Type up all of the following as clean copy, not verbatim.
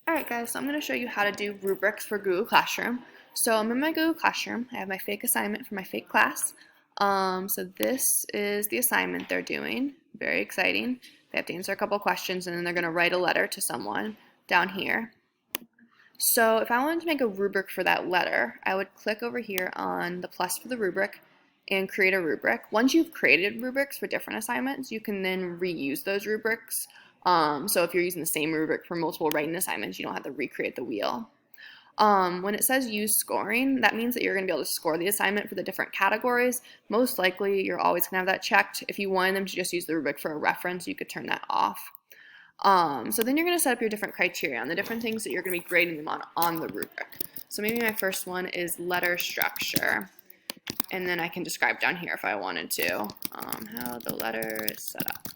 Alright guys, so I'm going to show you how to do rubrics for Google Classroom. So I'm in my Google Classroom. I have my fake assignment for my fake class. So this is the assignment they're doing. Very exciting. They have to answer a couple questions and then they're going to write a letter to someone down here. So if I wanted to make a rubric for that letter, I would click over here on the plus for the rubric and create a rubric. Once you've created rubrics for different assignments, you can then reuse those rubrics. So if you're using the same rubric for multiple writing assignments, you don't have to recreate the wheel. When it says use scoring, that means that you're going to be able to score the assignment for the different categories. Most likely, you're always going to have that checked. If you wanted them to just use the rubric for a reference, you could turn that off. So then you're going to set up your different criteria on the different things that you're going to be grading them on the rubric. So maybe my first one is letter structure. And then I can describe down here if I wanted to how the letter is set up.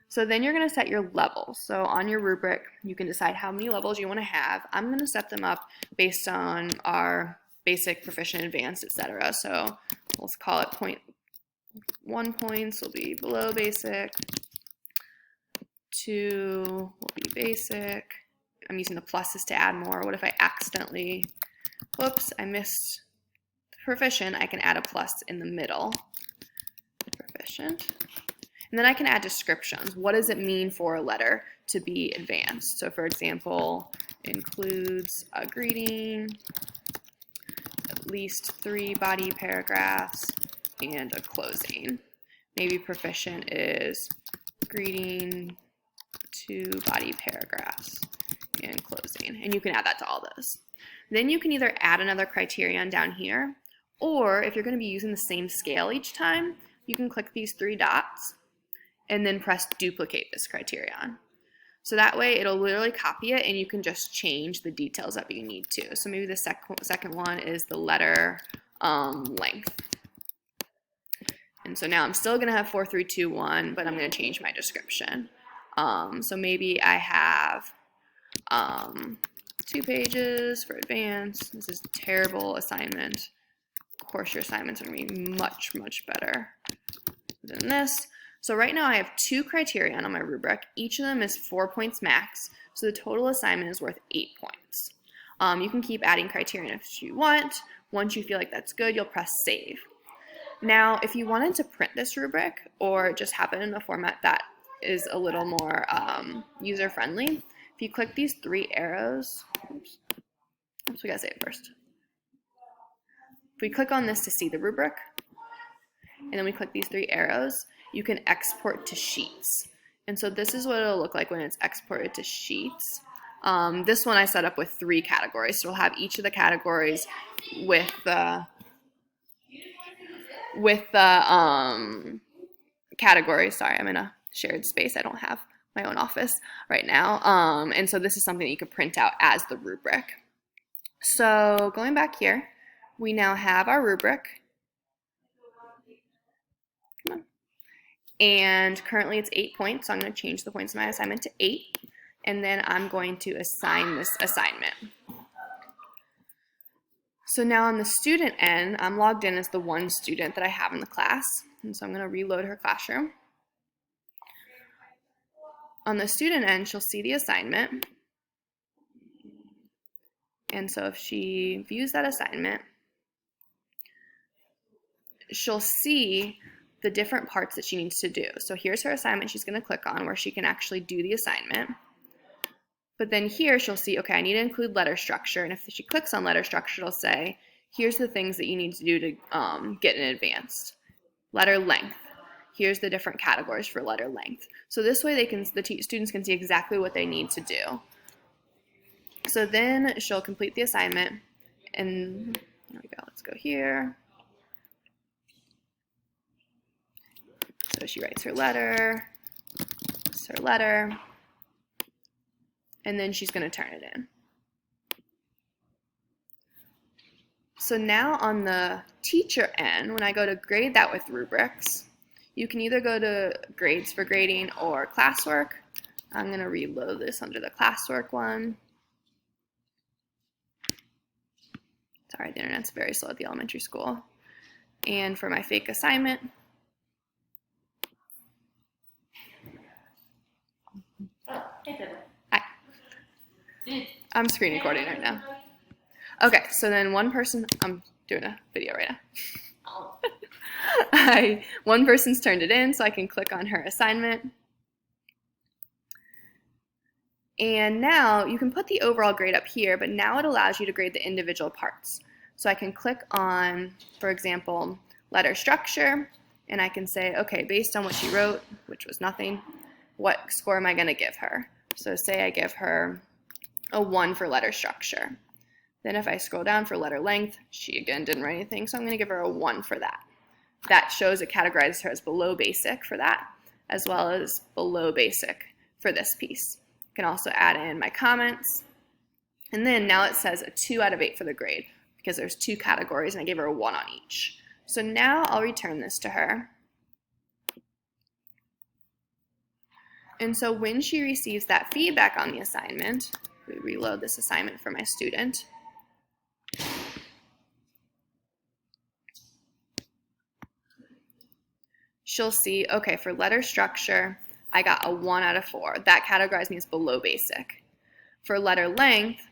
So then you're going to set your levels. So on your rubric, you can decide how many levels you want to have. I'm going to set them up based on our basic, proficient, advanced, etc. So let's call it 0.1 points will be below basic. 2 will be basic. I'm using the pluses to add more. What if I accidentally, whoops, I missed proficient? I can add a plus in the middle. Proficient. And then I can add descriptions. What does it mean for a letter to be advanced? So for example, includes a greeting, at least 3 body paragraphs, and a closing. Maybe proficient is greeting, 2 body paragraphs, and closing. And you can add that to all those. Then you can either add another criterion down here, or if you're going to be using the same scale each time, you can click these 3 dots and then press duplicate this criterion. So that way it'll literally copy it and you can just change the details that you need to. So maybe the second one is the letter length. And so now I'm still going to have 4, 3, 2, 1, but I'm going to change my description. So maybe I have 2 pages for advanced. This is a terrible assignment. Of course, your assignments are going to be much, much better than this. So right now I have 2 criterion on my rubric. Each of them is 4 points max. So the total assignment is worth 8 points. You can keep adding criterion if you want. Once you feel like that's good, you'll press save. Now, if you wanted to print this rubric or just have it in a format that is a little more user-friendly, if you click these 3 arrows, oops, we gotta say it first. If we click on this to see the rubric, and then we click these 3 arrows, you can export to sheets. And so this is what it'll look like when it's exported to sheets. This one I set up with 3 categories, so we'll have each of the categories with the categories. Sorry, I'm in a shared space. I don't have my own office right now. And so this is something that you could print out as the rubric. So going back here, we now have our rubric. Come on. And currently it's 8 points, so I'm going to change the points of my assignment to 8. And then I'm going to assign this assignment. So now on the student end, I'm logged in as the one student that I have in the class. And so I'm going to reload her classroom. On the student end, she'll see the assignment. And so if she views that assignment, she'll see the different parts that she needs to do. So here's her assignment she's going to click on where she can actually do the assignment. But then here she'll see, okay, I need to include letter structure. And if she clicks on letter structure, it'll say, here's the things that you need to do to get an advanced. Letter length. Here's the different categories for letter length. So this way the students can see exactly what they need to do. So then she'll complete the assignment. And there we go. Let's go here. So she writes her letter. This is her letter. And then she's going to turn it in. So now on the teacher end, when I go to grade that with rubrics, you can either go to grades for grading or classwork. I'm going to reload this under the classwork one. Sorry, the internet's very slow at the elementary school. And for my fake assignment, Hey, Fiddler. Hi. I'm screen recording right now. Okay, so then one person, I'm doing a video right now. One person's turned it in, so I can click on her assignment. And now you can put the overall grade up here, but now it allows you to grade the individual parts. So I can click on, for example, letter structure, and I can say, okay, based on what she wrote, which was nothing, what score am I going to give her? So say I give her a 1 for letter structure. Then if I scroll down for letter length, she again didn't write anything, so I'm going to give her a 1 for that. That shows it categorizes her as below basic for that, as well as below basic for this piece. I can also add in my comments. And then now it says a 2 out of 8 for the grade because there's 2 categories and I gave her a 1 on each. So now I'll return this to her. And so when she receives that feedback on the assignment, we reload this assignment for my student. She'll see, okay, for letter structure, I got a 1 out of 4. That categorized me as below basic. For letter length,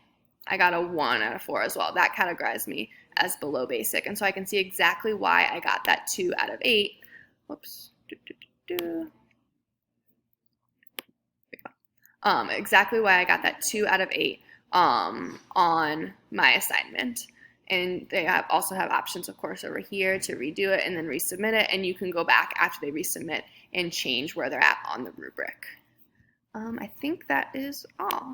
I got a 1 out of 4 as well. That categorized me as below basic. And so I can see exactly why I got that 2 out of 8. Whoops. Exactly why I got that 2 out of 8 on my assignment. And they also have options, of course, over here to redo it and then resubmit it. And you can go back after they resubmit and change where they're at on the rubric. I think that is all.